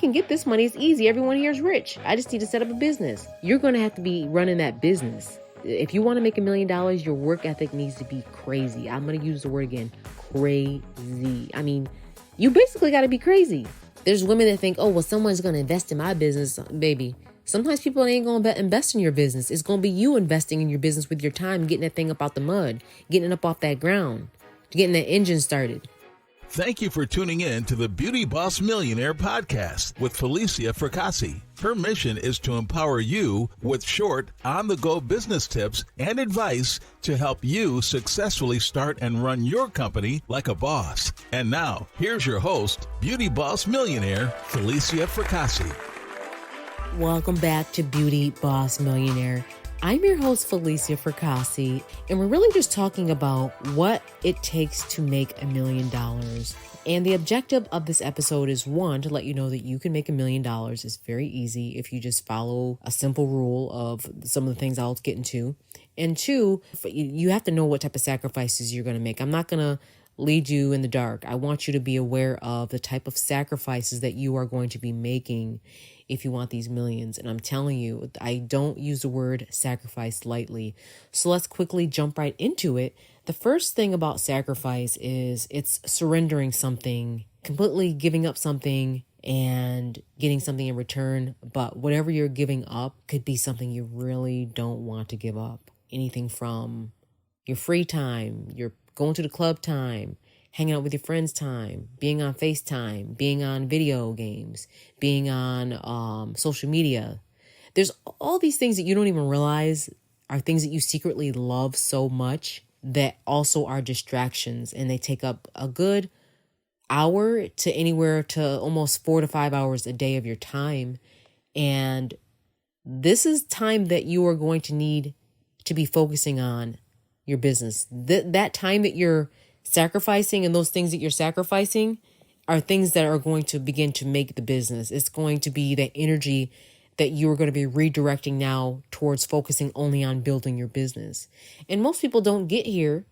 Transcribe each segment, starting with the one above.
can get this money. It's easy. Everyone here is rich. I just need to set up a business. You're going to have to be running that business. If you want to make $1 million, your work ethic needs to be crazy. I'm going to use the word again, crazy. I mean, you basically got to be crazy. There's women that think, oh, well, someone's going to invest in my business, baby. Sometimes people ain't going to invest in your business. It's going to be you investing in your business with your time, getting that thing up out the mud, getting it up off that ground, getting that engine started. Thank you for tuning in to the Beauty Boss Millionaire podcast with Felicia Fracassi. Her mission is to empower you with short, on-the-go business tips and advice to help you successfully start and run your company like a boss. And now, here's your host, Beauty Boss Millionaire, Felicia Fracassi. Welcome back to Beauty Boss Millionaire. I'm your host, Felicia Fracassi, and we're really just talking about what it takes to make $1 million. And the objective of this episode is, one, to let you know that you can make $1 million. It's very easy if you just follow a simple rule of some of the things I'll get into. And two, you have to know what type of sacrifices you're going to make. I'm not going to lead you in the dark. I want you to be aware of the type of sacrifices that you are going to be making if you want these millions. And I'm telling you, I don't use the word sacrifice lightly. So let's quickly jump right into it. The first thing about sacrifice is it's surrendering something, completely giving up something and getting something in return. But whatever you're giving up could be something you really don't want to give up. Anything from your free time, your going to the club time, hanging out with your friends time, being on FaceTime, being on video games, being on social media. There's all these things that you don't even realize are things that you secretly love so much that also are distractions, and they take up a good hour to anywhere to almost 4 to 5 hours a day of your time. And this is time that you are going to need to be focusing on your business. That time that you're sacrificing and those things that you're sacrificing are things that are going to begin to make the business. It's going to be the energy that you're going to be redirecting now towards focusing only on building your business. And most people don't get here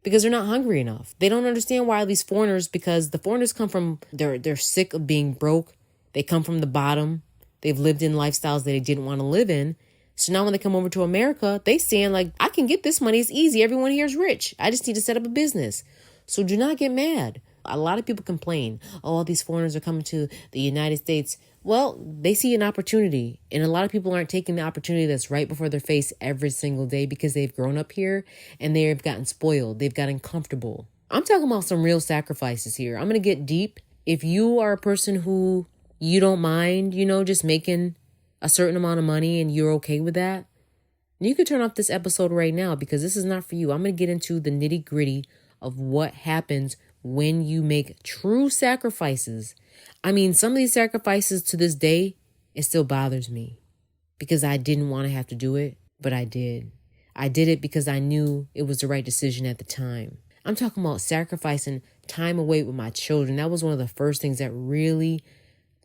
because they're not hungry enough. They don't understand why these foreigners, because the foreigners come from, they're sick of being broke. They come from the bottom. They've lived in lifestyles that they didn't want to live in. So now when they come over to America, they saying like, I can get this money. It's easy. Everyone here is rich. I just need to set up a business. So do not get mad. A lot of people complain, oh, all these foreigners are coming to the United States. Well, they see an opportunity, and a lot of people aren't taking the opportunity that's right before their face every single day because they've grown up here and they've gotten spoiled. They've gotten comfortable. I'm talking about some real sacrifices here. I'm going to get deep. If you are a person who you don't mind, just making a certain amount of money and you're okay with that, you could turn off this episode right now because this is not for you. I'm going to get into the nitty gritty of what happens when you make true sacrifices. I mean, some of these sacrifices to this day, it still bothers me because I didn't want to have to do it, but I did. I did it because I knew it was the right decision at the time. I'm talking about sacrificing time away with my children. That was one of the first things that really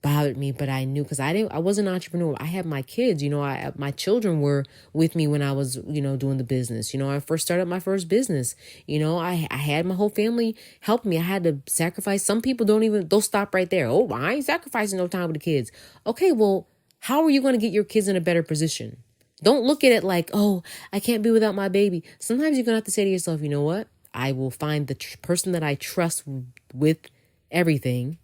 bothered me, but I knew because I wasn't an entrepreneur. I had my kids, my children were with me when I was, doing the business. I first started my first business. I had my whole family help me. I had to sacrifice. Some people they'll stop right there. Oh, I ain't sacrificing no time with the kids. Okay, well, how are you going to get your kids in a better position? Don't look at it like, oh, I can't be without my baby. Sometimes you're going to have to say to yourself, you know what? I will find the person that I trust with everything.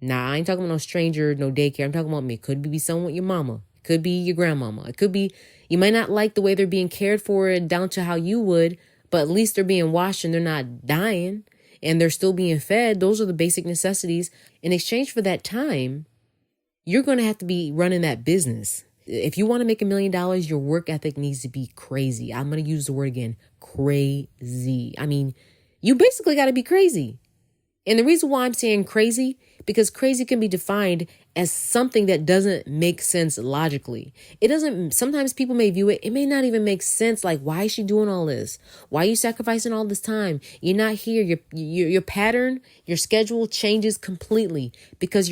Now, I ain't talking about no stranger, no daycare. I'm talking about me. It could be someone with your mama. It could be your grandmama. It could be, you might not like the way they're being cared for and down to how you would, but at least they're being washed and they're not dying and they're still being fed. Those are the basic necessities. In exchange for that time, you're going to have to be running that business. If you want to make $1 million, your work ethic needs to be crazy. I'm going to use the word again, crazy. I mean, you basically got to be crazy. And the reason why I'm saying crazy, because crazy can be defined as something that doesn't make sense logically. Sometimes people may view it may not even make sense. Like, why is she doing all this? Why are you sacrificing all this time? You're not here. Your pattern, your schedule changes completely because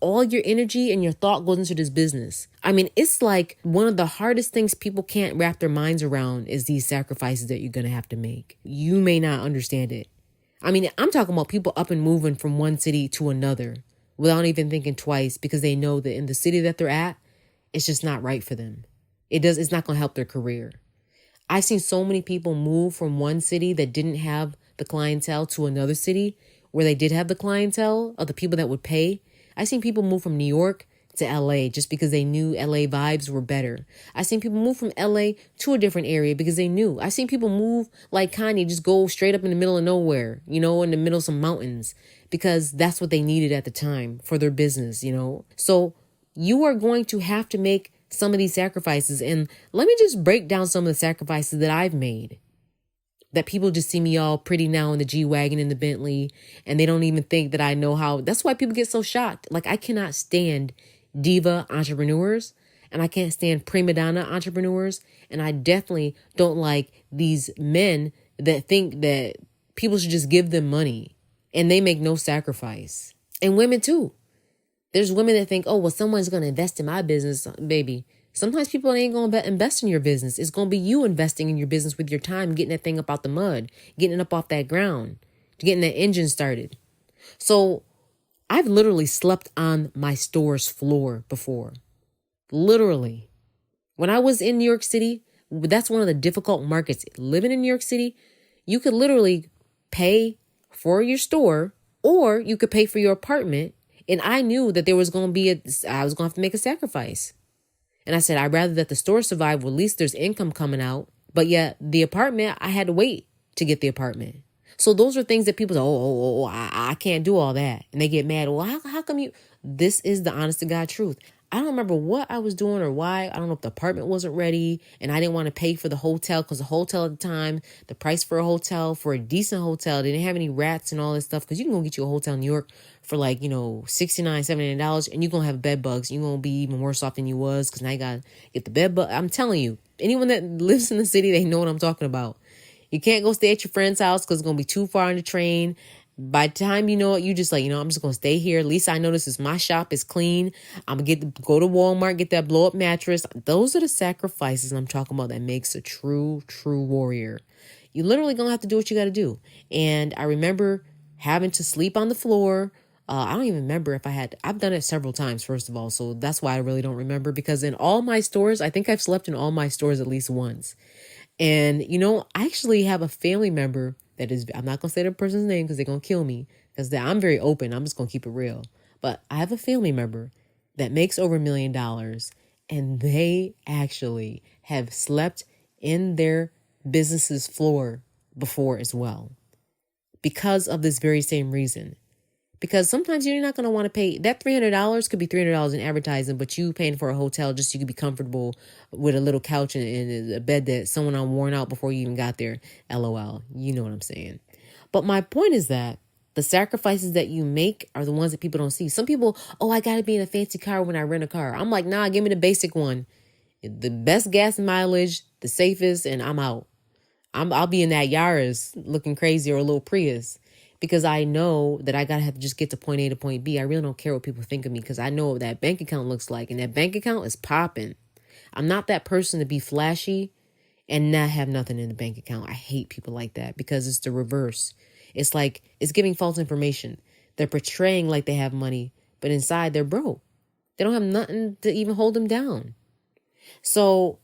all your energy and your thought goes into this business. I mean, it's like one of the hardest things people can't wrap their minds around is these sacrifices that you're going to have to make. You may not understand it. I mean, I'm talking about people up and moving from one city to another without even thinking twice because they know that in the city that they're at, it's just not right for them. It's not going to help their career. I've seen so many people move from one city that didn't have the clientele to another city where they did have the clientele of the people that would pay. I've seen people move from New York to LA just because they knew LA vibes were better. I've seen people move from LA to a different area because they knew. I've seen people move like Kanye, just go straight up in the middle of nowhere, in the middle of some mountains because that's what they needed at the time for their business, So you are going to have to make some of these sacrifices. And let me just break down some of the sacrifices that I've made. That people just see me all pretty now in the G-Wagon and the Bentley, and they don't even think that I know how. That's why people get so shocked. Like, I cannot stand diva entrepreneurs, and I can't stand prima donna entrepreneurs, and I definitely don't like these men that think that people should just give them money, and they make no sacrifice. And women too. There's women that think, oh, well, someone's going to invest in my business, baby. Sometimes people ain't going to invest in your business. It's going to be you investing in your business with your time, getting that thing up out the mud, getting it up off that ground, getting that engine started. So I've literally slept on my store's floor before. Literally. When I was in New York City, that's one of the difficult markets. Living in New York City, you could literally pay for your store or you could pay for your apartment. And I knew that there was going to be I was going to have to make a sacrifice. And I said, I'd rather that the store survive. Well, at least there's income coming out. But yet the apartment, I had to wait to get the apartment. So those are things that people say, I can't do all that. And they get mad. Well, how come you? This is the honest to God truth. I don't remember what I was doing or why. I don't know if the apartment wasn't ready and I didn't want to pay for the hotel because the hotel at the time, the price for a hotel, for a decent hotel, they didn't have any rats and all this stuff because you can go get you a hotel in New York for like, $69, $79 and you're going to have bed bugs. You're going to be even worse off than you was because now you got to get the bed bug. I'm telling you, anyone that lives in the city, they know what I'm talking about. You can't go stay at your friend's house because it's going to be too far on the train. By the time you know it, you just like, I'm just going to stay here. At least I know this is my shop. It's clean. I'm going to go to Walmart, get that blow up mattress. Those are the sacrifices I'm talking about that makes a true warrior. You literally going to have to do what you got to do. And I remember having to sleep on the floor. I don't even remember if I've done it several times, first of all. So that's why I really don't remember because in all my stores, I think I've slept in all my stores at least once. And, I actually have a family member that is, I'm not going to say the person's name because they're going to kill me because I'm very open. I'm just going to keep it real. But I have a family member that makes over $1 million and they actually have slept in their business's floor before as well because of this very same reason. Because sometimes you're not going to want to pay that $300 could be $300 in advertising, but you paying for a hotel just so you could be comfortable with a little couch and a bed that someone on worn out before you even got there. LOL. You know what I'm saying. But my point is that the sacrifices that you make are the ones that people don't see. Some people, I got to be in a fancy car when I rent a car. I'm like, nah, give me the basic one. The best gas mileage, the safest, and I'm out. I'll be in that Yaris looking crazy or a little Prius. Because I know that I got to have to just get to point A to point B. I really don't care what people think of me because I know what that bank account looks like. And that bank account is popping. I'm not that person to be flashy and not have nothing in the bank account. I hate people like that because it's the reverse. It's like it's giving false information. They're portraying like they have money, but inside they're broke. They don't have nothing to even hold them down. So,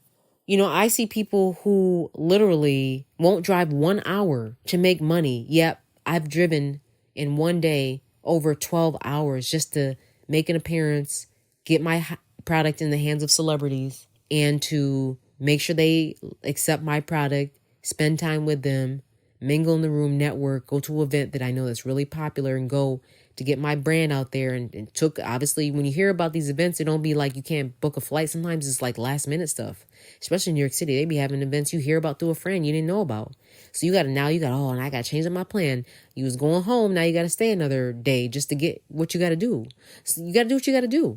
I see people who literally won't drive 1 hour to make money. Yep. I've driven in one day over 12 hours just to make an appearance, get my product in the hands of celebrities, and to make sure they accept my product, spend time with them, mingle in the room, network, go to an event that I know that's really popular and go to get my brand out there. And took, obviously, when you hear about these events, it don't be like you can't book a flight. Sometimes it's like last minute stuff, especially in New York City. They be having events you hear about through a friend you didn't know about. So and I got to change up my plan. You was going home. Now you got to stay another day just to get what you got to do. So you got to do what you got to do.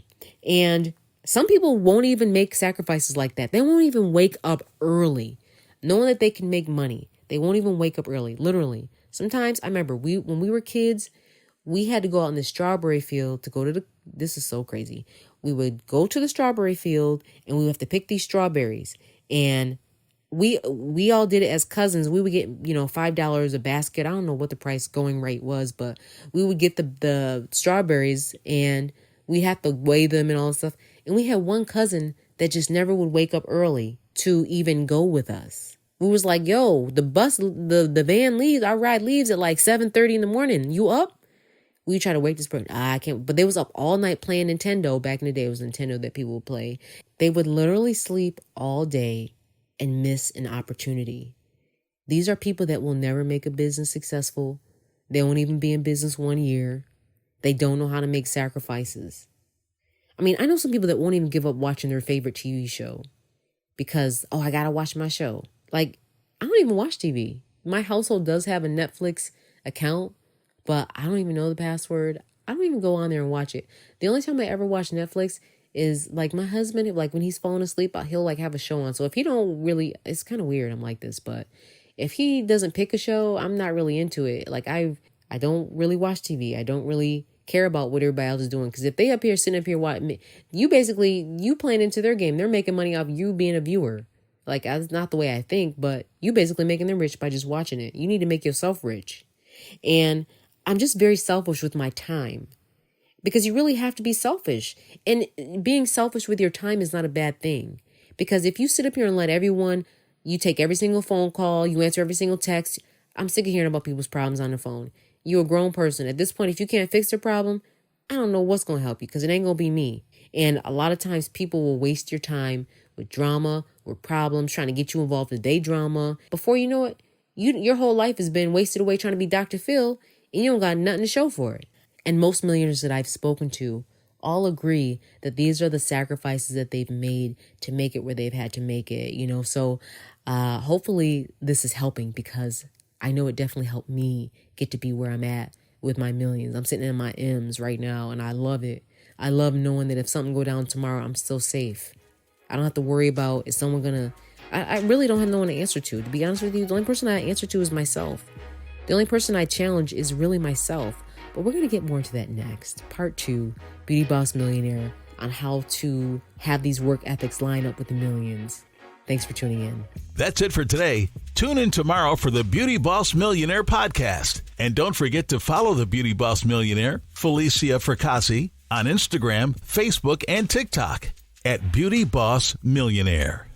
And some people won't even make sacrifices like that. They won't even wake up early knowing that they can make money. They won't even wake up early, literally. Sometimes I remember when we were kids, we had to go out in the strawberry field to go to this is so crazy. We would go to the strawberry field and we would have to pick these strawberries. And we all did it as cousins. We would get, $5 a basket. I don't know what the price going rate was, but we would get the strawberries and we had to weigh them and all that stuff. And we had one cousin that just never would wake up early to even go with us. We was like, yo, the van leaves, our ride leaves at like 7:30 in the morning. You up? We try to wake this person. I can't. But they was up all night playing Nintendo. Back in the day, it was Nintendo that people would play. They would literally sleep all day and miss an opportunity. These are people that will never make a business successful. They won't even be in business 1 year. They don't know how to make sacrifices. I mean, I know some people that won't even give up watching their favorite TV show because, I got to watch my show. Like, I don't even watch TV. My household does have a Netflix account, but I don't even know the password. I don't even go on there and watch it. The only time I ever watch Netflix is like my husband, like when he's falling asleep, he'll like have a show on. So if he don't really, it's kind of weird. I'm like this, but if he doesn't pick a show, I'm not really into it. Like I don't really watch TV. I don't really care about what everybody else is doing. Because if they sitting up here watching, you playing into their game. They're making money off you being a viewer. Like that's not the way I think, but you basically making them rich by just watching it. You need to make yourself rich. And I'm just very selfish with my time because you really have to be selfish. And being selfish with your time is not a bad thing, because if you sit up here and let you take every single phone call, you answer every single text. I'm sick of hearing about people's problems on the phone. You're a grown person. At this point, if you can't fix their problem, I don't know what's going to help you, because it ain't going to be me. And a lot of times people will waste your time with drama, with problems, trying to get you involved in their drama. Before you know it, your whole life has been wasted away trying to be Dr. Phil, and you don't got nothing to show for it. And most millionaires that I've spoken to all agree that these are the sacrifices that they've made to make it where they've had to make it, So hopefully this is helping, because I know it definitely helped me get to be where I'm at with my millions. I'm sitting in my M's right now, and I love it. I love knowing that if something go down tomorrow, I'm still safe. I don't have to worry about, is someone going to... I really don't have no one to answer to. To be honest with you, the only person I answer to is myself. The only person I challenge is really myself. But we're going to get more into that next. Part 2, Beauty Boss Millionaire, on how to have these work ethics line up with the millions. Thanks for tuning in. That's it for today. Tune in tomorrow for the Beauty Boss Millionaire podcast. And don't forget to follow the Beauty Boss Millionaire, Felicia Fracassi, on Instagram, Facebook, and TikTok at Beauty Boss Millionaire.